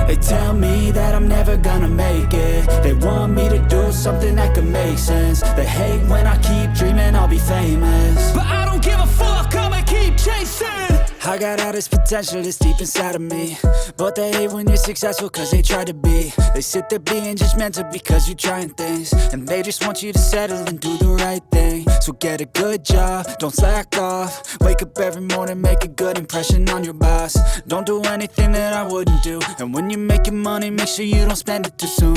They tell me that I'm never gonna make it. They want me to do something that could make sense. They hate when I keep dreaming I'll be famous, but I don't give a fuck, I'ma keep chasing. I got all this potential that's deep inside of me, but they hate when you're successful cause they try to be. They sit there being judgmental because you're trying things, and they just want you to settle and do the right thing. So get a good job, don't slack off. Wake up every morning, make a good impression on your boss. Don't do anything that I wouldn't do, and when you're making money, make sure you don't spend it too soon.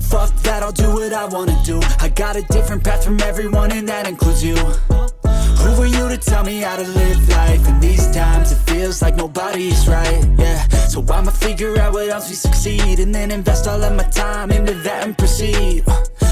Fuck that, I'll do what I wanna do. I got a different path from everyone, and that includes you. Who are you to tell me how to live life? In these times it feels like nobody's right, yeah. So I'ma figure out what else we succeed, and then invest all of my time into that and proceed.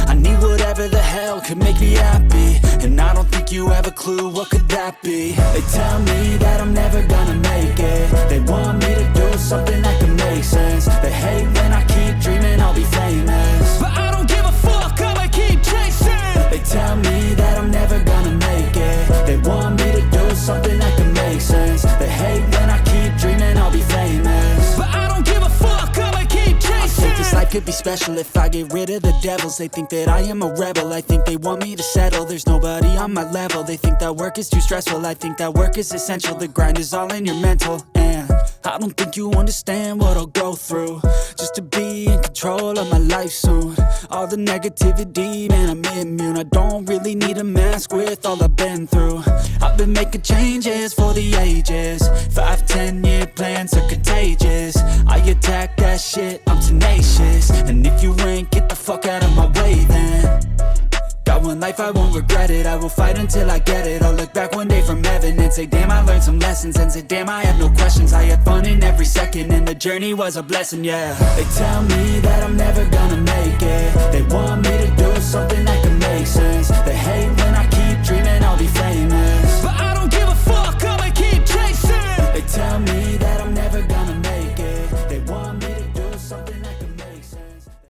I need whatever the hell could make me happy, and I don't think you have a clue what could that be. They tell me that I'm never gonna make it. They want me to do something that can make sense. They hate when I keep dreaming I'll be famous, but I don't give a fuck, I'ma keep chasing. They tell me that I'm never gonna make it. They want me to do something that can make sense. They hate when I keep dreaming I'll be famous, but I don't give a fuck, I'ma keep chasing. I think this life could be special if I get rid of the devils. They think that I am a rebel, I think they want me to settle. There's nobody on my level. They think that work is too stressful, I think that work is essential. The grind is all in your mental, and I don't think you understand what I'll go through just to be in control of my life soon. All the negativity, man, I'm immune. I don't really need a mask with all I've been through. I've been making changes for the ages. 5-10 year plans are contagious. I attack that shit, I'm tenacious. And if you ain't, get the fuck out of my way then. Got one life, I won't regret it. I will fight until I get it. I'll look back one day from heaven and say, damn, I learned some lessons. And say, damn, I have no questions. I had fun in every second, and the journey was a blessing, yeah. They tell me that I'm never gonna make